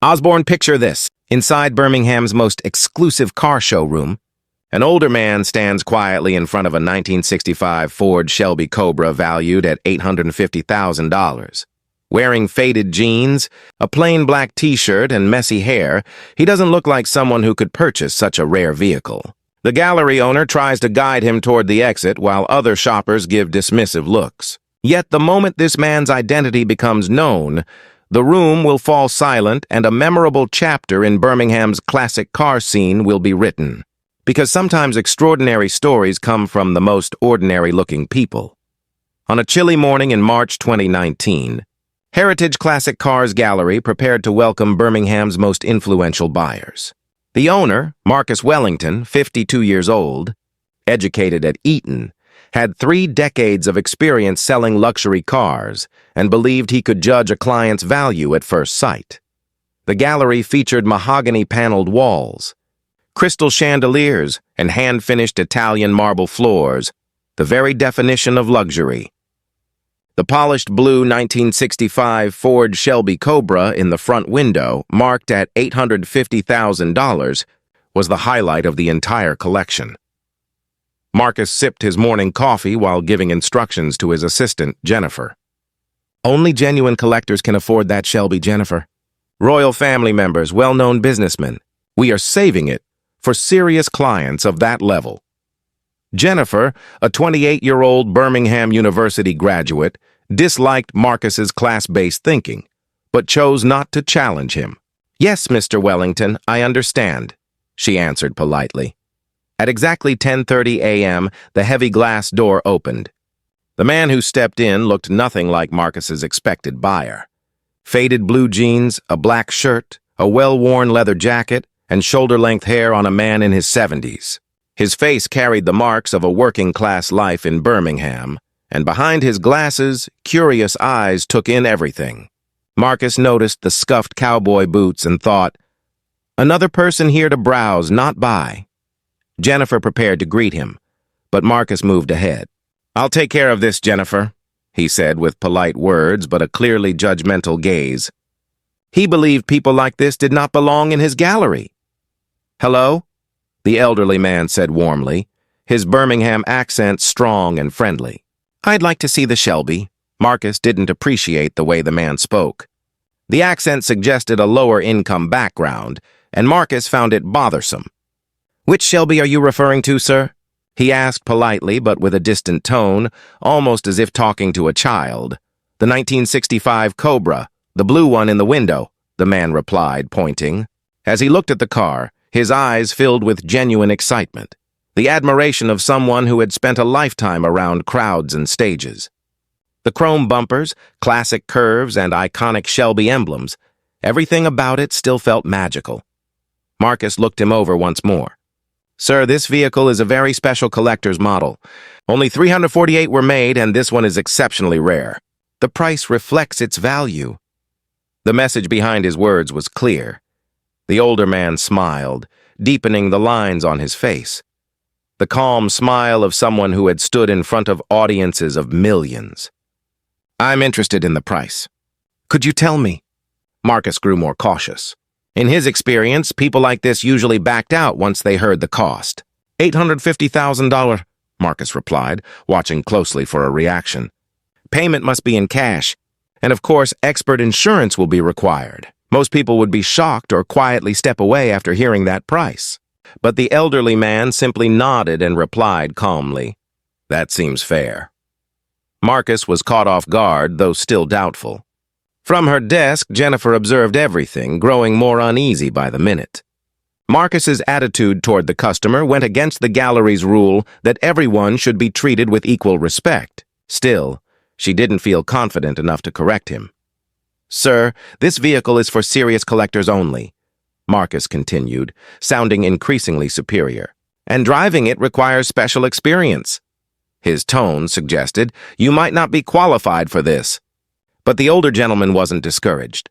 Osbourne, picture this. Inside Birmingham's most exclusive car showroom, an older man stands quietly in front of a 1965 Ford Shelby Cobra valued at $850,000. Wearing faded jeans, a plain black t-shirt, and messy hair, he doesn't look like someone who could purchase such a rare vehicle. The gallery owner tries to guide him toward the exit while other shoppers give dismissive looks. Yet the moment this man's identity becomes known, the room will fall silent and a memorable chapter in Birmingham's classic car scene will be written. Because sometimes extraordinary stories come from the most ordinary-looking people. On a chilly morning in March 2019, Heritage Classic Cars Gallery prepared to welcome Birmingham's most influential buyers. The owner, Marcus Wellington, 52 years old, educated at Eton, had 3 decades of experience selling luxury cars and believed he could judge a client's value at first sight. The gallery featured mahogany-paneled walls, crystal chandeliers, and hand-finished Italian marble floors, the very definition of luxury. The polished blue 1965 Ford Shelby Cobra in the front window, marked at $850,000, was the highlight of the entire collection. Marcus sipped his morning coffee while giving instructions to his assistant, Jennifer. Only genuine collectors can afford that Shelby, Jennifer. Royal family members, well-known businessmen. We are saving it for serious clients of that level. Jennifer, a 28-year-old Birmingham University graduate, disliked Marcus's class-based thinking, but chose not to challenge him. "Yes, Mr. Wellington, I understand," she answered politely. At exactly 10:30 a.m., the heavy glass door opened. The man who stepped in looked nothing like Marcus's expected buyer. Faded blue jeans, a black shirt, a well-worn leather jacket, and shoulder-length hair on a man in his 70s. His face carried the marks of a working-class life in Birmingham, and behind his glasses, curious eyes took in everything. Marcus noticed the scuffed cowboy boots and thought, "Another person here to browse, not buy." Jennifer prepared to greet him, but Marcus moved ahead. "I'll take care of this, Jennifer," he said with polite words but a clearly judgmental gaze. He believed people like this did not belong in his gallery. "Hello?" the elderly man said warmly, his Birmingham accent strong and friendly. "I'd like to see the Shelby." Marcus didn't appreciate the way the man spoke. The accent suggested a lower-income background, and Marcus found it bothersome. "Which Shelby are you referring to, sir?" he asked politely but with a distant tone, almost as if talking to a child. "The 1965 Cobra, the blue one in the window," the man replied, pointing. As he looked at the car, his eyes filled with genuine excitement, the admiration of someone who had spent a lifetime around crowds and stages. The chrome bumpers, classic curves, and iconic Shelby emblems, everything about it still felt magical. Marcus looked him over once more. "Sir, this vehicle is a very special collector's model. Only 348 were made, and this one is exceptionally rare. The price reflects its value." The message behind his words was clear. The older man smiled, deepening the lines on his face. The calm smile of someone who had stood in front of audiences of millions. "I'm interested in the price. Could you tell me?" Marcus grew more cautious. In his experience, people like this usually backed out once they heard the cost. $850,000, Marcus replied, watching closely for a reaction. "Payment must be in cash, and of course, expert insurance will be required." Most people would be shocked or quietly step away after hearing that price. But the elderly man simply nodded and replied calmly, "That seems fair." Marcus was caught off guard, though still doubtful. From her desk, Jennifer observed everything, growing more uneasy by the minute. Marcus's attitude toward the customer went against the gallery's rule that everyone should be treated with equal respect. Still, she didn't feel confident enough to correct him. "Sir, this vehicle is for serious collectors only," Marcus continued, sounding increasingly superior. "And driving it requires special experience." His tone suggested, "You might not be qualified for this." But the older gentleman wasn't discouraged.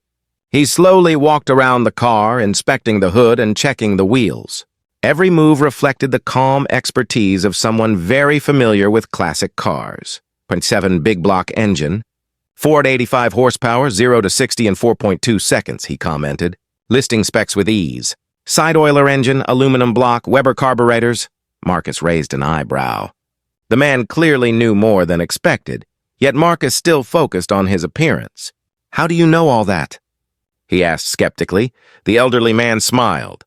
He slowly walked around the car, inspecting the hood and checking the wheels. Every move reflected the calm expertise of someone very familiar with classic cars. 0.7 big block engine, Ford 85 horsepower, 0 to 60 in 4.2 seconds, he commented. Listing specs with ease. Side oiler engine, aluminum block, Weber carburetors. Marcus raised an eyebrow. The man clearly knew more than expected, yet Marcus still focused on his appearance. "How do you know all that?" he asked skeptically. The elderly man smiled.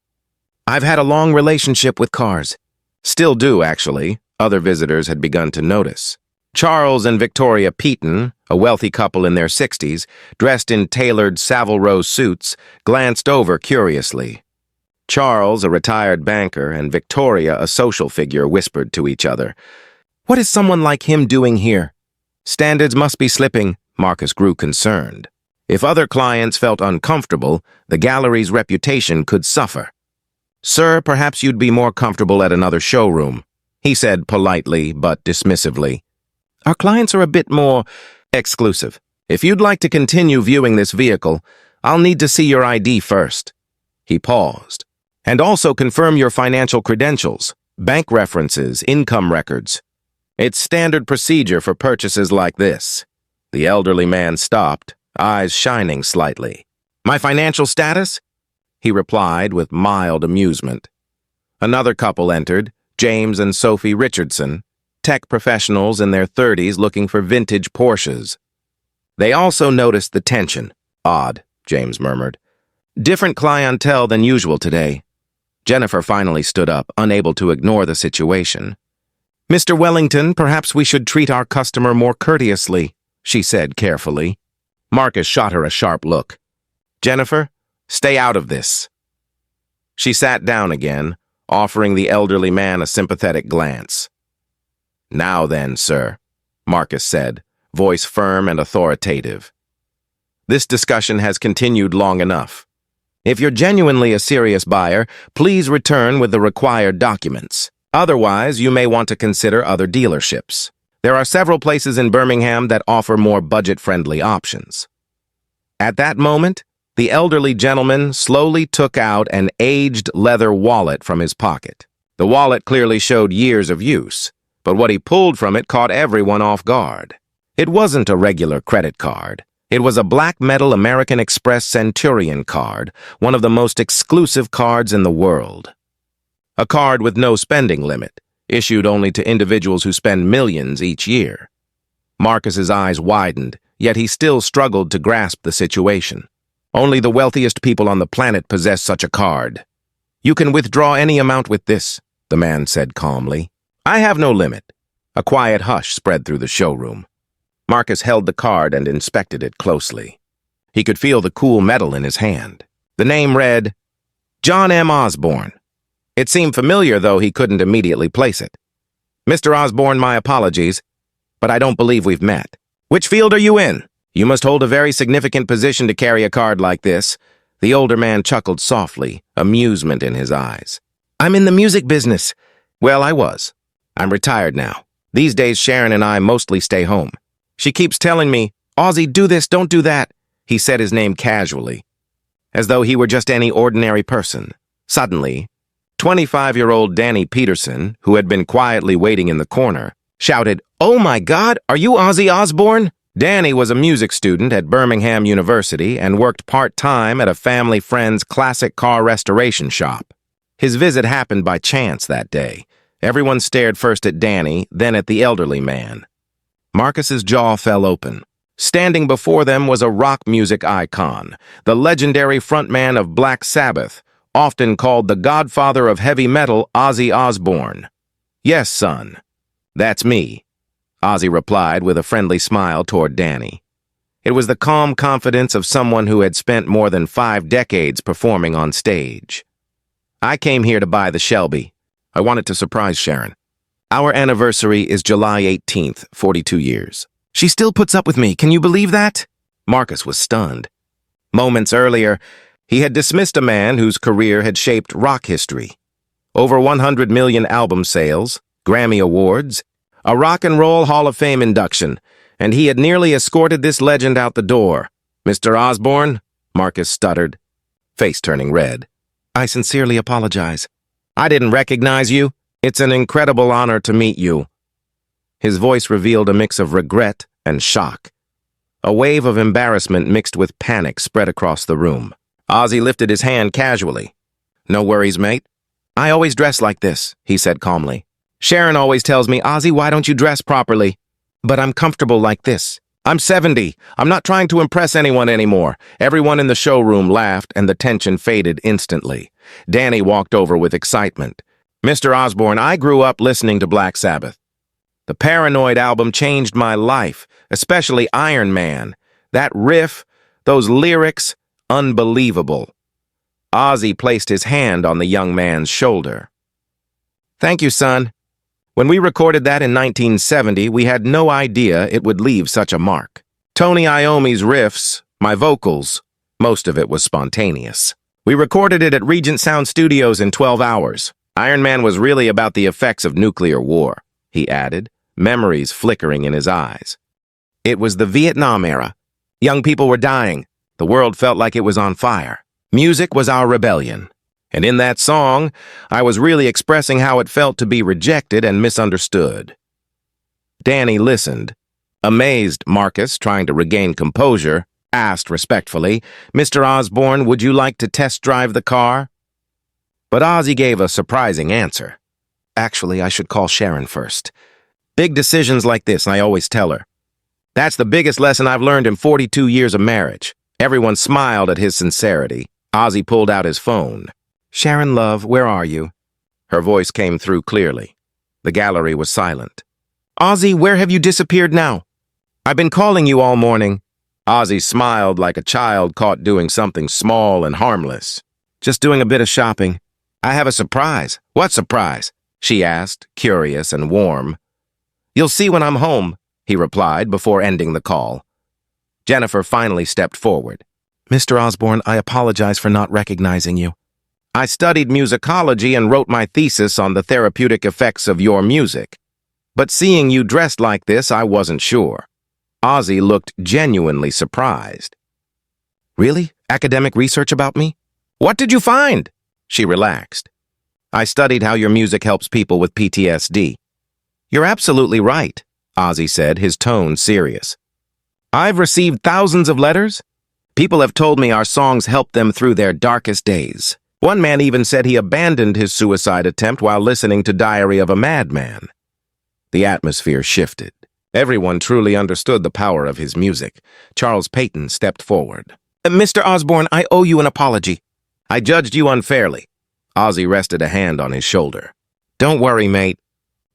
"I've had a long relationship with cars. Still do, actually," other visitors had begun to notice. Charles and Victoria Peaton, a wealthy couple in their 60s, dressed in tailored Savile Row suits, glanced over curiously. Charles, a retired banker, and Victoria, a social figure, whispered to each other. "What is someone like him doing here?" Standards must be slipping, Marcus grew concerned. If other clients felt uncomfortable, the gallery's reputation could suffer. "Sir, perhaps you'd be more comfortable at another showroom," he said politely but dismissively. "Our clients are a bit more exclusive. If you'd like to continue viewing this vehicle, I'll need to see your ID first." He paused. "And also confirm your financial credentials, bank references, income records. It's standard procedure for purchases like this." The elderly man stopped, eyes shining slightly. "My financial status?" he replied with mild amusement. Another couple entered, James and Sophie Richardson, tech professionals in their 30s looking for vintage Porsches. They also noticed the tension. "Odd," James murmured. "Different clientele than usual today." Jennifer finally stood up, unable to ignore the situation. "Mr. Wellington, perhaps we should treat our customer more courteously," she said carefully. Marcus shot her a sharp look. "Jennifer, stay out of this." She sat down again, offering the elderly man a sympathetic glance. "Now then, sir," Marcus said, voice firm and authoritative. "This discussion has continued long enough. If you're genuinely a serious buyer, please return with the required documents. Otherwise, you may want to consider other dealerships. There are several places in Birmingham that offer more budget-friendly options." At that moment, the elderly gentleman slowly took out an aged leather wallet from his pocket. The wallet clearly showed years of use, but what he pulled from it caught everyone off guard. It wasn't a regular credit card. It was a black metal American Express Centurion card, one of the most exclusive cards in the world. A card with no spending limit, issued only to individuals who spend millions each year. Marcus's eyes widened, yet he still struggled to grasp the situation. Only the wealthiest people on the planet possess such a card. "You can withdraw any amount with this," the man said calmly. "I have no limit." A quiet hush spread through the showroom. Marcus held the card and inspected it closely. He could feel the cool metal in his hand. The name read, John M. Osbourne. It seemed familiar, though he couldn't immediately place it. "Mr. Osbourne, my apologies, but I don't believe we've met. Which field are you in? You must hold a very significant position to carry a card like this." The older man chuckled softly, amusement in his eyes. "I'm in the music business." "Well, I was. I'm retired now. These days, Sharon and I mostly stay home. She keeps telling me, 'Ozzy, do this, don't do that.'" He said his name casually, as though he were just any ordinary person. Suddenly, 25-year-old Danny Peterson, who had been quietly waiting in the corner, shouted, "Oh my God, are you Ozzy Osbourne?" Danny was a music student at Birmingham University and worked part-time at a family friend's classic car restoration shop. His visit happened by chance that day. Everyone stared first at Danny, then at the elderly man. Marcus's jaw fell open. Standing before them was a rock music icon, the legendary frontman of Black Sabbath, often called the godfather of heavy metal, Ozzy Osbourne. "Yes, son, that's me," Ozzy replied with a friendly smile toward Danny. It was the calm confidence of someone who had spent more than 5 decades performing on stage. "I came here to buy the Shelby. I wanted to surprise Sharon. Our anniversary is July 18th, 42 years. She still puts up with me, can you believe that?" Marcus was stunned. Moments earlier, he had dismissed a man whose career had shaped rock history. Over 100 million album sales, Grammy Awards, a Rock and Roll Hall of Fame induction, and he had nearly escorted this legend out the door. "Mr. Osbourne?" Marcus stuttered, face turning red. "I sincerely apologize. I didn't recognize you. It's an incredible honor to meet you." His voice revealed a mix of regret and shock. A wave of embarrassment mixed with panic spread across the room. Ozzy lifted his hand casually. "No worries, mate. I always dress like this," he said calmly. "Sharon always tells me, 'Ozzy, why don't you dress properly?' But I'm comfortable like this. I'm 70. I'm not trying to impress anyone anymore." Everyone in the showroom laughed, and the tension faded instantly. Danny walked over with excitement. "Mr. Osbourne, I grew up listening to Black Sabbath. The Paranoid album changed my life, especially Iron Man. That riff, those lyrics, unbelievable." Ozzy placed his hand on the young man's shoulder. "Thank you, son. When we recorded that in 1970, we had no idea it would leave such a mark. Tony Iommi's riffs, my vocals, most of it was spontaneous. We recorded it at Regent Sound Studios in 12 hours. Iron Man was really about the effects of nuclear war," he added, memories flickering in his eyes. "It was the Vietnam era. Young people were dying. The world felt like it was on fire. Music was our rebellion. And in that song, I was really expressing how it felt to be rejected and misunderstood." Danny listened. Amazed, Marcus, trying to regain composure, asked respectfully, "Mr. Osbourne, would you like to test drive the car?" But Ozzy gave a surprising answer. "Actually, I should call Sharon first. Big decisions like this, I always tell her. That's the biggest lesson I've learned in 42 years of marriage." Everyone smiled at his sincerity. Ozzy pulled out his phone. "Sharon, love, where are you?" Her voice came through clearly. The gallery was silent. "Ozzy, where have you disappeared now? I've been calling you all morning." Ozzy smiled like a child caught doing something small and harmless. "Just doing a bit of shopping. I have a surprise." "What surprise?" she asked, curious and warm. "You'll see when I'm home," he replied before ending the call. Jennifer finally stepped forward. "Mr. Osbourne, I apologize for not recognizing you. I studied musicology and wrote my thesis on the therapeutic effects of your music. But seeing you dressed like this, I wasn't sure." Ozzy looked genuinely surprised. "Really? Academic research about me? What did you find?" She relaxed. "I studied how your music helps people with PTSD. "You're absolutely right," Ozzy said, his tone serious. "I've received thousands of letters. People have told me our songs help them through their darkest days. One man even said he abandoned his suicide attempt while listening to Diary of a Madman." The atmosphere shifted. Everyone truly understood the power of his music. Charles Payton stepped forward. "Mr. Osbourne, I owe you an apology. I judged you unfairly." Ozzy rested a hand on his shoulder. "Don't worry, mate.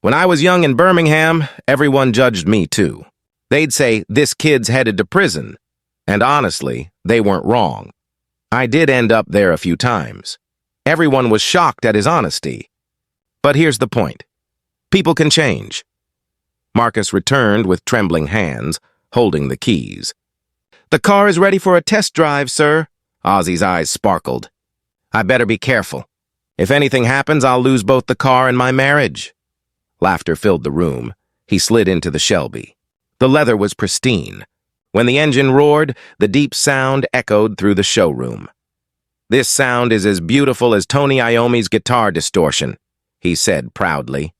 When I was young in Birmingham, everyone judged me too. They'd say, 'This kid's headed to prison.' And honestly, they weren't wrong. I did end up there a few times. Everyone was shocked at his honesty. But here's the point. People can change." Marcus returned with trembling hands, holding the keys. "The car is ready for a test drive, sir." Ozzy's eyes sparkled. "I better be careful. If anything happens, I'll lose both the car and my marriage." Laughter filled the room. He slid into the Shelby. The leather was pristine. When the engine roared, the deep sound echoed through the showroom. "This sound is as beautiful as Tony Iommi's guitar distortion," he said proudly.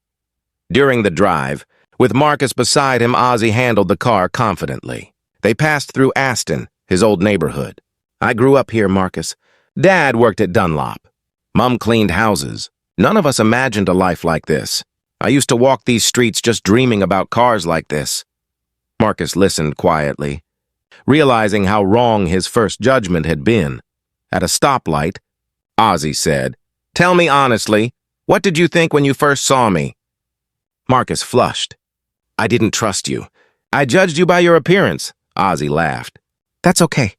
During the drive, with Marcus beside him, Ozzy handled the car confidently. They passed through Aston, his old neighborhood. "I grew up here, Marcus. Dad worked at Dunlop. Mum cleaned houses. None of us imagined a life like this. I used to walk these streets just dreaming about cars like this." Marcus listened quietly, realizing how wrong his first judgment had been. At a stoplight, Ozzy said, "Tell me honestly, what did you think when you first saw me?" Marcus flushed. "I didn't trust you. I judged you by your appearance." Ozzy laughed. "That's okay.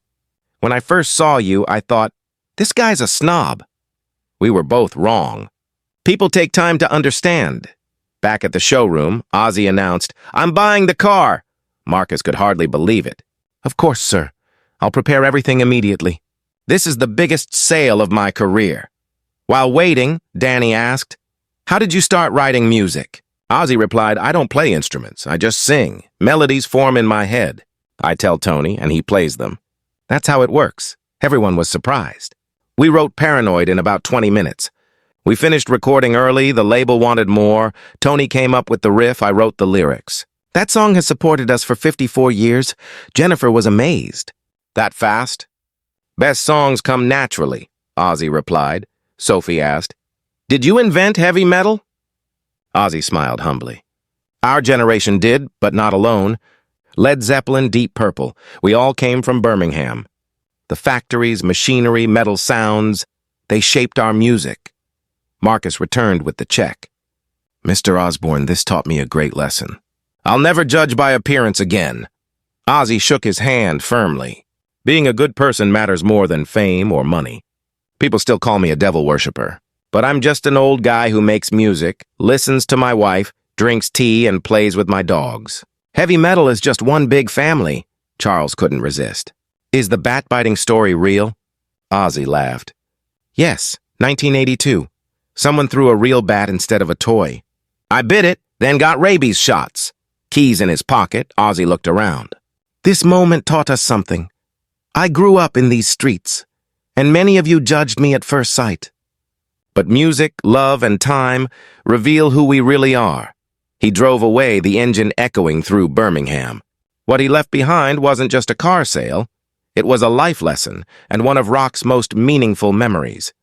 When I first saw you, I thought, this guy's a snob." We were both wrong. People take time to understand. Back at the showroom, Ozzy announced, "I'm buying the car." Marcus could hardly believe it. "Of course, sir. I'll prepare everything immediately. This is the biggest sale of my career." While waiting, Danny asked, "How did you start writing music?" Ozzy replied, "I don't play instruments. I just sing. Melodies form in my head. I tell Tony, and he plays them. That's how it works." Everyone was surprised. "We wrote Paranoid in about 20 minutes. We finished recording early, the label wanted more. Tony came up with the riff, I wrote the lyrics. That song has supported us for 54 years. Jennifer was amazed." "That fast?" Best songs come naturally, Ozzy replied. Sophie asked, "Did you invent heavy metal?" Ozzy smiled humbly. "Our generation did, but not alone. Led Zeppelin, Deep Purple. We all came from Birmingham. The factories, machinery, metal sounds, they shaped our music." Marcus returned with the check. "Mr. Osbourne, this taught me a great lesson. I'll never judge by appearance again." Ozzy shook his hand firmly. "Being a good person matters more than fame or money. People still call me a devil worshiper, but I'm just an old guy who makes music, listens to my wife, drinks tea, and plays with my dogs. Heavy metal is just one big family." Charles couldn't resist. "Is the bat-biting story real?" Ozzy laughed. "Yes, 1982. Someone threw a real bat instead of a toy. I bit it, then got rabies shots." Keys in his pocket, Ozzy looked around. "This moment taught us something. I grew up in these streets, and many of you judged me at first sight. But music, love, and time reveal who we really are." He drove away, the engine echoing through Birmingham. What he left behind wasn't just a car sale. It was a life lesson and one of rock's most meaningful memories.